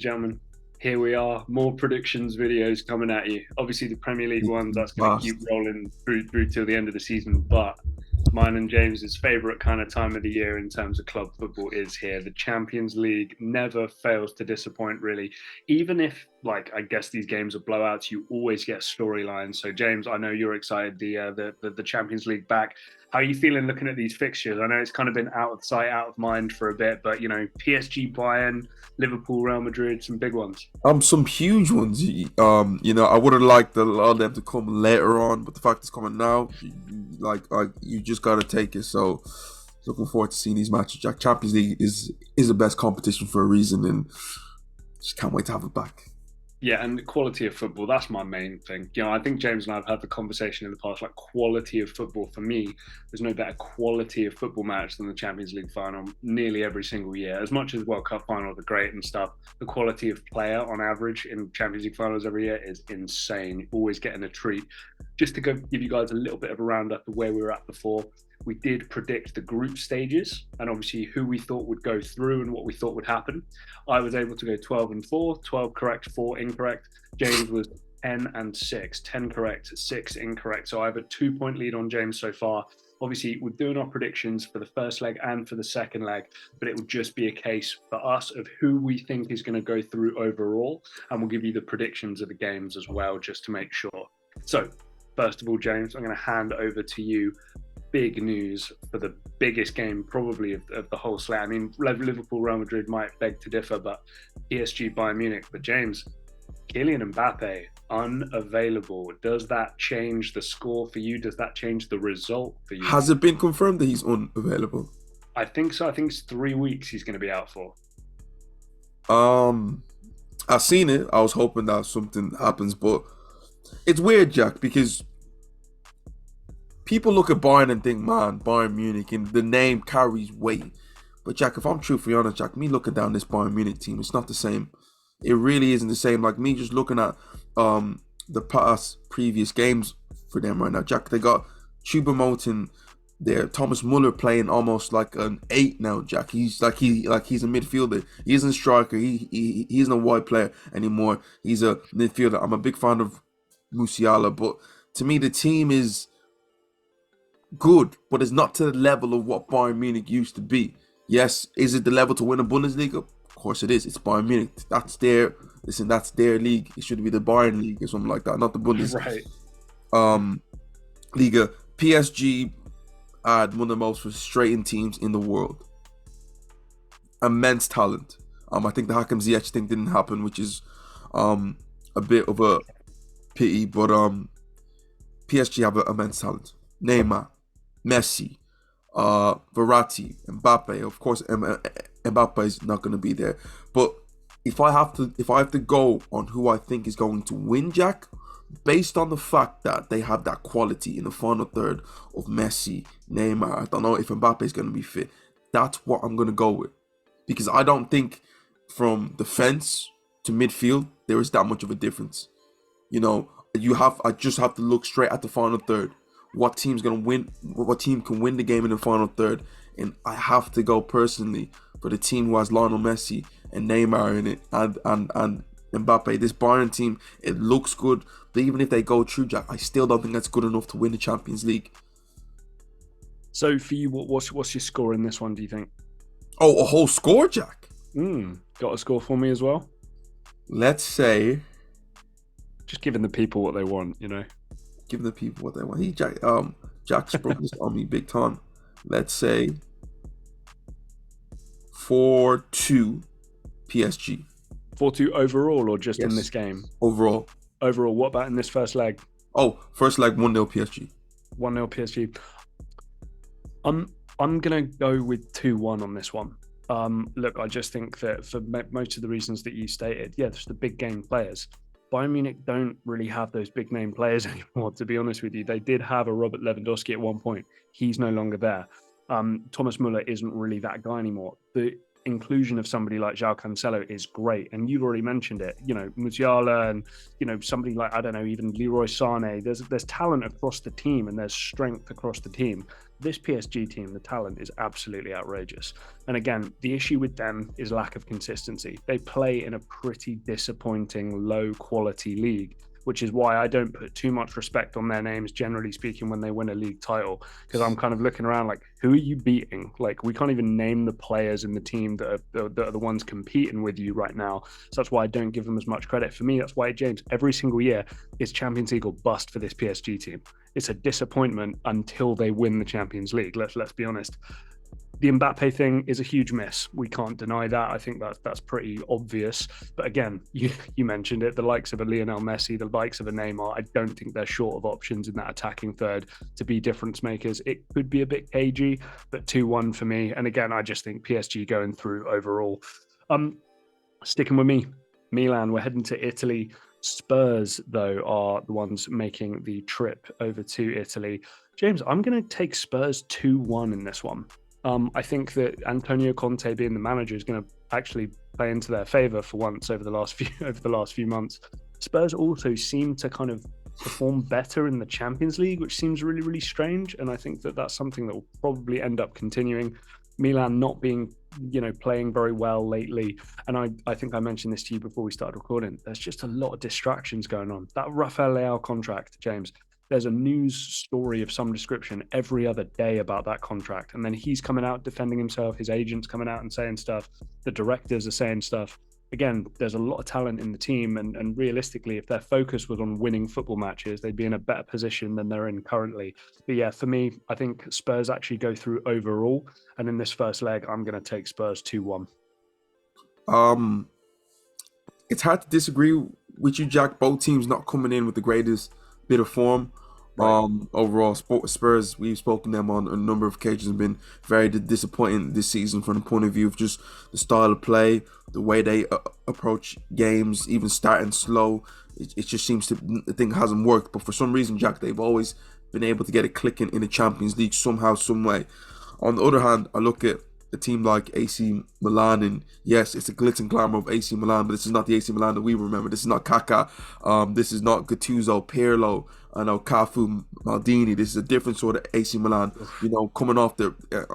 and gentlemen, here we are. More predictions videos coming at you. Obviously, the Premier League ones, that's going to keep Fast. rolling through till the end of the season. But mine and James's favourite kind of time of the year in terms of club football is here. The Champions League never fails to disappoint, really. Even if, like, I guess these games are blowouts, you always get storylines. So, James, I know you're excited. The Champions League back. How are you feeling looking at these fixtures? I know it's kind of been out of sight, out of mind for a bit, but PSG, Bayern, Liverpool, Real Madrid, some big ones. Some huge ones. I would have liked a lot of them to come later on, but the fact it's coming now, you just gotta take it. So, looking forward to seeing these matches. Jack, Champions League is the best competition for a reason, and just can't wait to have it back. Yeah, and the quality of football, that's my main thing. I think James and I have had the conversation in the past, like quality of football. For me, there's no better quality of football match than the Champions League final nearly every single year. As much as World Cup finals are great and stuff, the quality of player on average in Champions League finals every year is insane. Always getting a treat. Just to give you guys a little bit of a roundup of where we were at before, we did predict the group stages and obviously who we thought would go through and what we thought would happen. I was able to go 12 and 4, 12 correct, 4 incorrect. James was 10 and 6, 10 correct, 6 incorrect. So I have a 2-point lead on James so far. Obviously, we're doing our predictions for the first leg and for the second leg, but it will just be a case for us of who we think is going to go through overall. And we'll give you the predictions of the games as well, just to make sure. So, first of all, James, I'm going to hand over to you. Big news for the biggest game probably of the whole slate. I mean, Liverpool, Real Madrid might beg to differ, but PSG, Bayern Munich. But James, Kylian Mbappe, unavailable. Does that change the score for you? Does that change the result for you? Has it been confirmed that he's unavailable? I think so. I think it's 3 weeks he's going to be out for. I've seen it. I was hoping that something happens, but it's weird, Jack, because people look at Bayern and think, man, Bayern Munich, and the name carries weight. But Jack, if I'm truthfully honest, Jack, me looking down this Bayern Munich team, it's not the same. It really isn't the same. Like me just looking at the past previous games for them right now, Jack. They got Choupo-Moting there, Thomas Muller playing almost like an 8 now, Jack. He's he's a midfielder. He isn't a striker. He isn't a wide player anymore. He's a midfielder. I'm a big fan of Musiala, but to me the team is good, but it's not to the level of what Bayern Munich used to be. Yes, is it the level to win a Bundesliga? Of course it is. It's Bayern Munich. That's their league. It should be the Bayern League or something like that, not the Bundesliga. Right. Liga. PSG had one of the most frustrating teams in the world. Immense talent. I think the Hakim Ziyech thing didn't happen, which is a bit of a pity, but PSG have immense talent. Neymar, Messi, Verratti, Mbappe. Of course, Mbappe is not going to be there. But if I have to go on who I think is going to win, Jack, based on the fact that they have that quality in the final third of Messi, Neymar, I don't know if Mbappe is going to be fit. That's what I'm going to go with, because I don't think from defense to midfield there is that much of a difference. I just have to look straight at the final third. What team's gonna win? What team can win the game in the final third? And I have to go personally for the team who has Lionel Messi and Neymar in it, and Mbappe. This Bayern team, it looks good, but even if they go through, Jack, I still don't think that's good enough to win the Champions League. So for you, what's your score in this one? Do you think? Oh, a whole score, Jack. Got a score for me as well? Let's say, just giving the people what they want, Giving the people what they want. Jack's broke this on me big time. Let's say 4-2 PSG. 4-2 overall, or just Yes. in this game? Overall. Overall. What about in this first leg? Oh, first leg 1-0 PSG. 1-0 PSG. I'm gonna go with 2-1 on this one. Look, I just think that for most of the reasons that you stated, there's the big game players. Bayern Munich don't really have those big name players anymore, to be honest with you. They did have a Robert Lewandowski at one point. He's no longer there. Thomas Muller isn't really that guy anymore. The inclusion of somebody like João Cancelo is great. And you've already mentioned it, Musiala and, somebody like, I don't know, even Leroy Sané. There's talent across the team and there's strength across the team. This PSG team, the talent is absolutely outrageous. And again, the issue with them is lack of consistency. They play in a pretty disappointing, low quality league, which is why I don't put too much respect on their names, generally speaking, when they win a league title, because I'm kind of looking around like, who are you beating? Like, we can't even name the players in the team that are the ones competing with you right now. So that's why I don't give them as much credit. For me, that's why, James, every single year it's Champions League or bust for this PSG team. It's a disappointment until they win the Champions League. Let's be honest. The Mbappe thing is a huge miss. We can't deny that. I think that's pretty obvious. But again, you mentioned it, the likes of a Lionel Messi, the likes of a Neymar, I don't think they're short of options in that attacking third to be difference makers. It could be a bit cagey, but 2-1 for me. And again, I just think PSG going through overall. Sticking with me, Milan, we're heading to Italy. Spurs, though, are the ones making the trip over to Italy. James, I'm going to take Spurs 2-1 in this one. I think that Antonio Conte being the manager is going to actually play into their favour for once over the last few months. Spurs also seem to kind of perform better in the Champions League, which seems really, really strange. And I think that that's something that will probably end up continuing. Milan not being, playing very well lately. And I think I mentioned this to you before we started recording. There's just a lot of distractions going on. That Rafael Leao contract, James, there's a news story of some description every other day about that contract. And then he's coming out defending himself. His agent's coming out and saying stuff. The directors are saying stuff. Again, there's a lot of talent in the team. And realistically, if their focus was on winning football matches, they'd be in a better position than they're in currently. But yeah, for me, I think Spurs actually go through overall. And in this first leg, I'm going to take Spurs 2-1. It's hard to disagree with you, Jack. Both teams not coming in with the greatest bit of form. Right. Overall, Spurs, we've spoken to them on a number of occasions, have been very disappointing this season from the point of view of just the style of play, the way they approach games, even starting slow. It just seems the thing hasn't worked. But for some reason, Jack, they've always been able to get it clicking in the Champions League somehow, some way. On the other hand, I look at a team like AC Milan, and yes, it's a glitz and glamour of AC Milan, but this is not the AC Milan that we remember. This is not Kaká. This is not Gattuso, Pirlo, Cafu, Maldini. This is a different sort of AC Milan. Coming off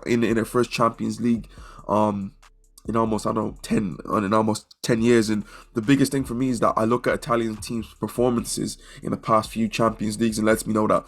in their first Champions League, in almost 10 years. And the biggest thing for me is that I look at Italian teams' performances in the past few Champions Leagues and lets me know that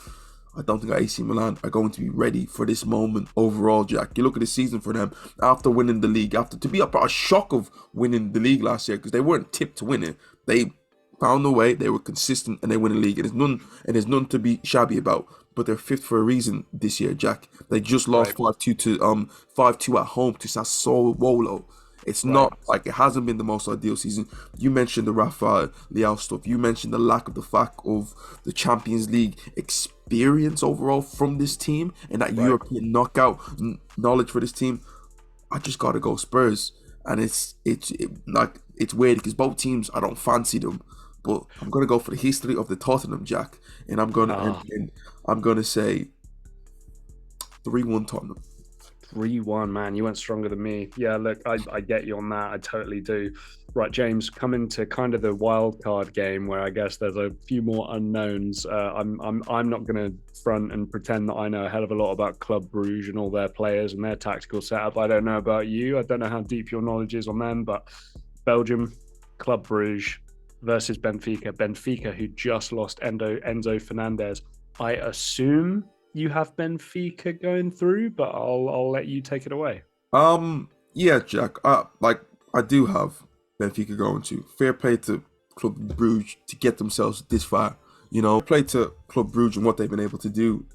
I don't think AC Milan are going to be ready for this moment overall, Jack. You look at the season for them after winning the league, to be a shock of winning the league last year, because they weren't tipped to win it. They found a way, they were consistent, and they win the league. And there's none to be shabby about. But they're fifth for a reason this year, Jack. They just lost 5-2 at home to Sassuolo. It's not like it hasn't been the most ideal season. You mentioned the Rafael Leao stuff. You mentioned the lack of the fact of the Champions League experience overall from this team and that European knockout knowledge for this team. I just gotta go Spurs, and it's weird because both teams, I don't fancy them, but I'm gonna go for the history of the Tottenham, Jack, and I'm gonna say 3-1 Tottenham. 3-1, man. You went stronger than me. Yeah, look, I get you on that. I totally do. Right, James, coming to kind of the wild card game where I guess there's a few more unknowns. I'm not going to front and pretend that I know a hell of a lot about Club Brugge and all their players and their tactical setup. I don't know about you. I don't know how deep your knowledge is on them, but Belgium, Club Brugge versus Benfica. Benfica, who just lost Enzo Fernandez. I assume you have Benfica going through, but I'll let you take it away. Yeah, Jack. I do have Benfica going to. Fair play to Club Brugge to get themselves this far. Play to Club Brugge and what they've been able to do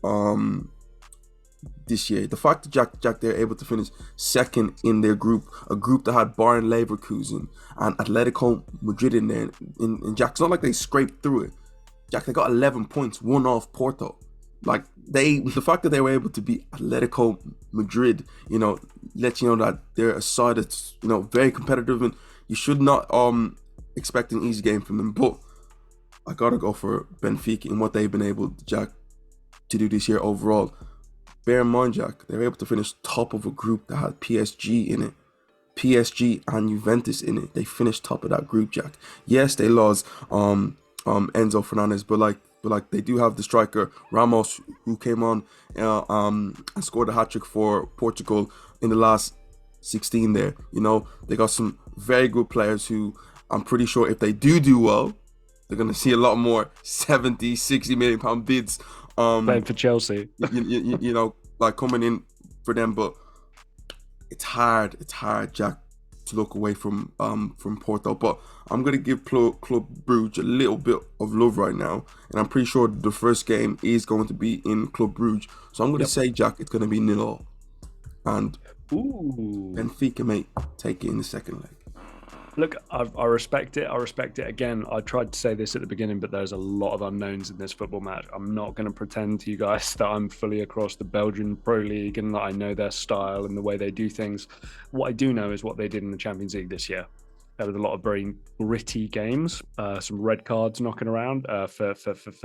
this year. The fact that Jack they're able to finish second in their group, a group that had Bayern Leverkusen and Atletico Madrid in there. And Jack, it's not like they scraped through it. Jack, they got 11 points, one off Porto. The fact that they were able to beat Atletico Madrid, lets you know that they're a side that's, very competitive, and you should not expect an easy game from them. But I gotta go for Benfica and what they've been able, Jack, to do this year overall. Bear in mind, Jack, they were able to finish top of a group that had PSG in it. PSG and Juventus in it. They finished top of that group, Jack. Yes, they lost Enzo Fernandez, but they do have the striker Ramos, who came on and scored a hat trick for Portugal in the last 16 there. You know, they got some very good players who I'm pretty sure if they do well, they're going to see a lot more 70, 60 million pound bids. Playing for Chelsea. you know, like coming in for them, but it's hard, Jack, to look away from Porto. But I'm gonna give Club Brugge a little bit of love right now, and I'm pretty sure the first game is going to be in Club Brugge. So I'm gonna say, Jack, it's gonna be 0-0, and Benfica may take it in the second leg. Look, I respect it. I respect it. Again, I tried to say this at the beginning, but there's a lot of unknowns in this football match. I'm not going to pretend to you guys that I'm fully across the Belgian Pro League and that I know their style and the way they do things. What I do know is what they did in the Champions League this year. There was a lot of very gritty games, some red cards knocking around for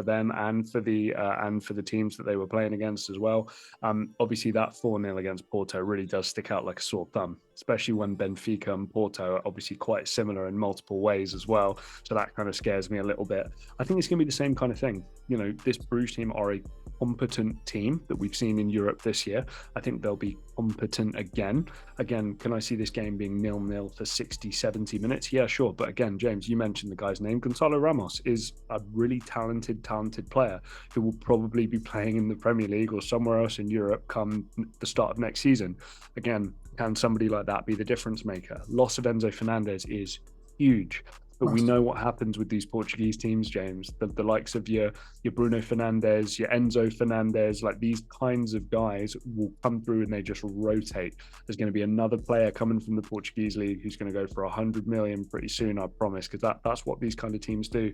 them and for the teams that they were playing against as well. Obviously, that 4-0 against Porto really does stick out like a sore thumb, especially when Benfica and Porto are obviously quite similar in multiple ways as well. So that kind of scares me a little bit. I think it's going to be the same kind of thing. You know, this Bruges team are a competent team that we've seen in Europe this year. I think they'll be competent again. Again, can I see this game being 0-0 for 60, 70 minutes? Yeah, sure. But again, James, you mentioned the guy's name. Gonzalo Ramos is a really talented player who will probably be playing in the Premier League or somewhere else in Europe come the start of next season. Again, can somebody like that be the difference maker? Loss of Enzo Fernandez is huge. But we know what happens with these Portuguese teams, James. The likes of your Bruno Fernandes, your Enzo Fernandez, like these kinds of guys will come through and they just rotate. There's going to be another player coming from the Portuguese league who's going to go for 100 million pretty soon, I promise, because that's what these kind of teams do.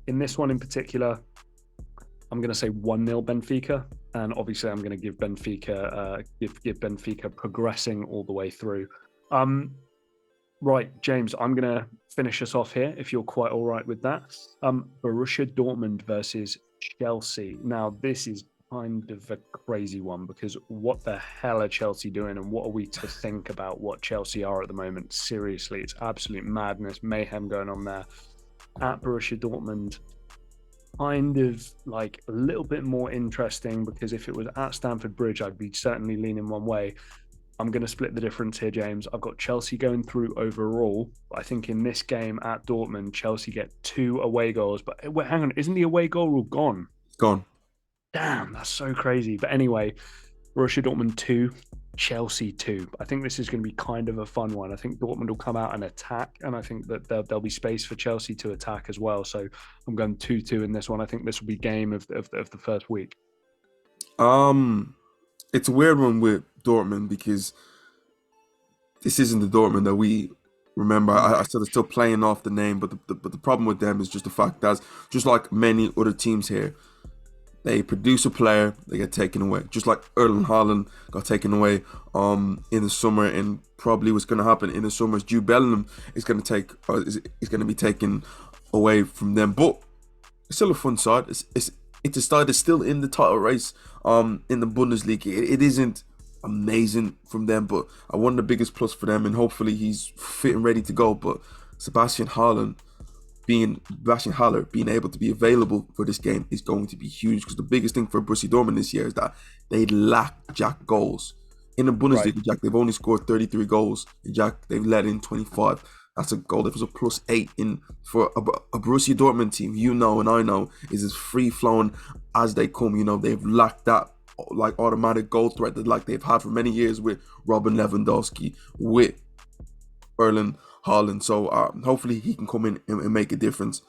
In this one in particular, I'm going to say 1-0 Benfica, and obviously I'm going to give Benfica give Benfica progressing all the way through. Right, James, I'm going to finish us off here, if you're quite all right with that. Borussia Dortmund versus Chelsea. Now, this is kind of a crazy one, because what the hell are Chelsea doing, and what are we to think about what Chelsea are at the moment? Seriously, it's absolute madness, mayhem going on there. At Borussia Dortmund, kind of like a little bit more interesting, because if it was at Stamford Bridge, I'd be certainly leaning one way. I'm going to split the difference here, James. I've got Chelsea going through overall. I think in this game at Dortmund, Chelsea get 2 away goals. But wait, hang on, isn't the away goal rule gone? Gone. Damn, that's so crazy. But anyway, Borussia Dortmund 2, Chelsea 2. I think this is going to be kind of a fun one. I think Dortmund will come out and attack, and I think that there'll be space for Chelsea to attack as well. So I'm going 2-2 in this one. I think this will be game of the first week. It's a weird one with Dortmund, because this isn't the Dortmund that we remember. I said it's still playing off the name, but the problem with them is just the fact that, just like many other teams here, they produce a player, they get taken away. Just like Erling Haaland got taken away in the summer, and probably what's going to happen in the summer is Jude Bellingham is going to be taken away from them. But it's still a fun side. It's a side that's still in the title race in the Bundesliga. It isn't amazing from them, but I want the biggest plus for them, and hopefully he's fit and ready to go. But Sebastian Haller being able to be available for this game is going to be huge, because the biggest thing for Borussia Dortmund this year is that they lack Jack goals. In the Bundesliga, right, Jack, they've only scored 33 goals. Jack, they've let in 25. That's a goal. That was a +8 in for a Borussia Dortmund team. You know, and I know, is as free flowing as they come. You know, they've lacked that like automatic goal threat that like they've had for many years with Robin Lewandowski, with Erling Haaland. So hopefully he can come in and make a difference.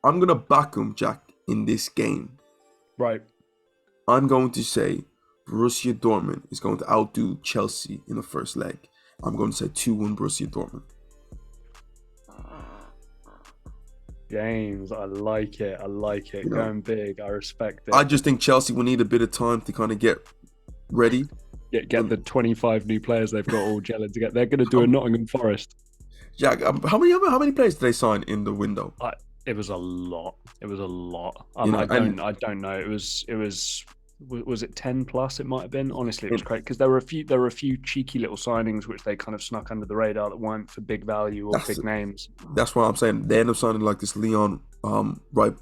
I'm gonna back him, Jack, in this game. Right. I'm going to say Borussia Dortmund is going to outdo Chelsea in the first leg. I'm going to say 2-1 Borussia Dortmund. James, I like it. You know, going big. I respect it. I just think Chelsea will need a bit of time to kind of get ready. Get the 25 new players they've got all gelling together. They're going to do a Nottingham Forest. Jack, how many players did they sign in the window? It was a lot. I don't know. It was Was it 10 plus? It might have been. Honestly, it was It, great because there were a few cheeky little signings which they kind of snuck under the radar that weren't for big value or that's big names. that's what I'm saying. They end up signing like this Leon right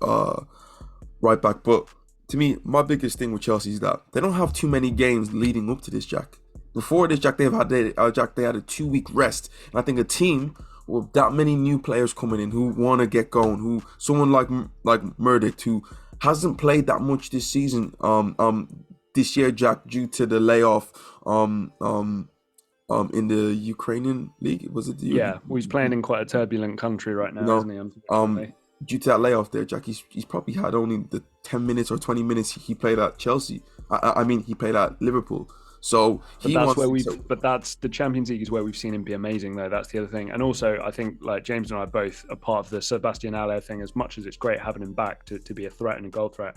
back. But to me, my biggest thing with Chelsea is that they don't have too many games leading up to this, Jack. Before this, Jack, they had a 2 week rest, and I think a team with that many new players coming in who want to get going, who someone like Murdick who hasn't played that much this season, this year, Jack, due to the layoff, in the Ukrainian league, was it Yeah, well, he's playing in quite a turbulent country right you now, know, isn't he? um, Unfortunately. due to that layoff there, Jack, he's probably had only the 10 minutes or 20 minutes he played at Chelsea. I mean, he played at Liverpool. So But he that's wants where to. we've. So, But that's the Champions League is where we've seen him be amazing, though. That's the other thing. And also, I think like James and I both are part of the Sebastian Haller thing. As much as it's great having him back to be a threat and a goal threat,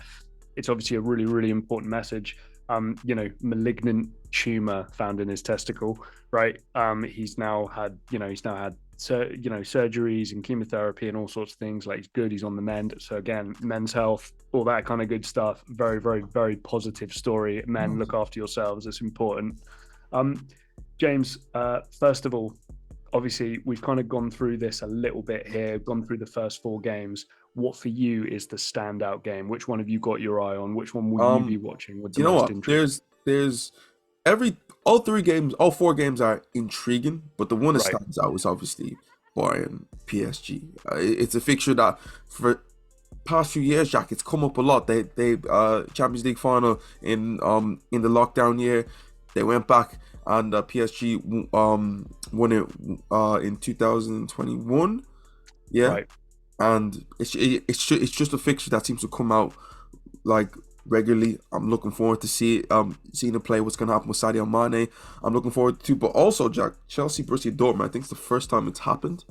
it's obviously a really, really important message. Malignant tumor found in his testicle, right? He's now had surgeries and chemotherapy and all sorts of things. Like he's good, he's on the mend. So again, men's health, all that kind of good stuff. Very, very, very positive story. Men, look after yourselves. It's important. Um, James, first of all, obviously we've kind of gone through this a little bit here, gone through the first four games. What for you is the standout game? Which one have you got your eye on? Which one will you be watching with the you know most what? interest? There's all 4 games are intriguing, but the one that Right. stands out is obviously Bayern PSG. It's a fixture that for past few years, Jack, it's come up a lot. They Champions League final in the lockdown year, they went back and PSG won it in 2021. Yeah, Right. and it's just a fixture that seems to come out like regularly. I'm looking forward to seeing him play. What's gonna happen with Sadio Mane? I'm looking forward to, but also Jack, Chelsea, Borussia Dortmund. I think it's the first time it's happened.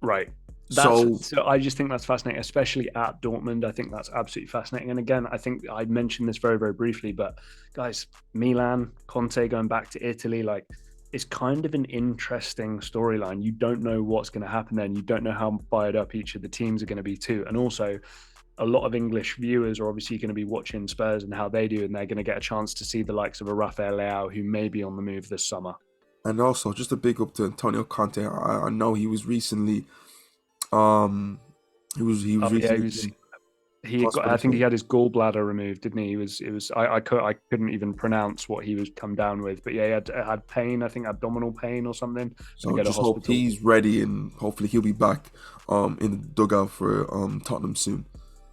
Right. That's So so I just think that's fascinating, especially at Dortmund. I think that's absolutely fascinating. And again, I think I mentioned this very, very briefly, but guys, Milan, Conte going back to Italy, like it's kind of an interesting storyline. You don't know what's going to happen then. You don't know how fired up each of the teams are going to be too. And also, a lot of English viewers are obviously going to be watching Spurs and how they do, and they're going to get a chance to see the likes of a Rafael Leao who may be on the move this summer. and also just a big up to Antonio Conte. I know he was recently um he was Oh yeah, he recently was. in He got. I hospital. think he So, had his gallbladder removed, didn't he? He was. It was. I couldn't even pronounce what he was come down with, but yeah, he had pain. I think abdominal pain or something. To so go to just hope hospital. he's ready and hopefully he'll be back in the dugout for Tottenham soon.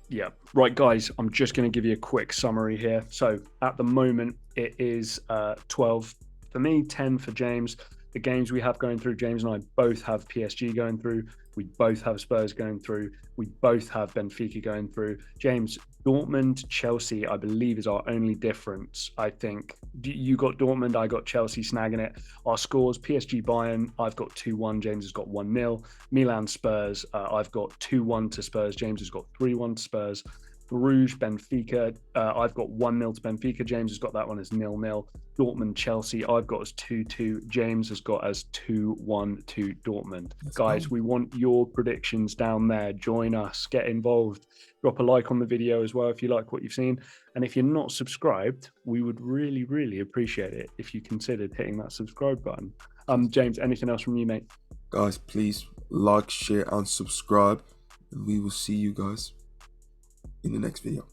Yeah. Right, guys. I'm just going to give you a quick summary here. So at the moment, it is 12 for me, 10 for James. The games we have going through, James and I both have PSG going through. We both have Spurs going through. We both have Benfica going through. James, Dortmund, Chelsea, I believe, is our only difference. I think you got Dortmund, I got Chelsea snagging it. Our scores: PSG, Bayern, I've got 2-1. James has got 1-0. Milan, Spurs, I've got 2-1 to Spurs. James has got 3-1 to Spurs. Bruges, Benfica, I've got 1-0 to Benfica. James has got that one as 0-0. Dortmund, Chelsea, I've got as 2-2. James has got as 2-1 to Dortmund. Let's go. Guys, we want your predictions down there. Join us, get involved. Drop a like on the video as well if you like what you've seen. And if you're not subscribed, we would really, really appreciate it if you considered hitting that subscribe button. James, anything else from you, mate? Guys, please like, share, and subscribe, and we will see you guys in the next video.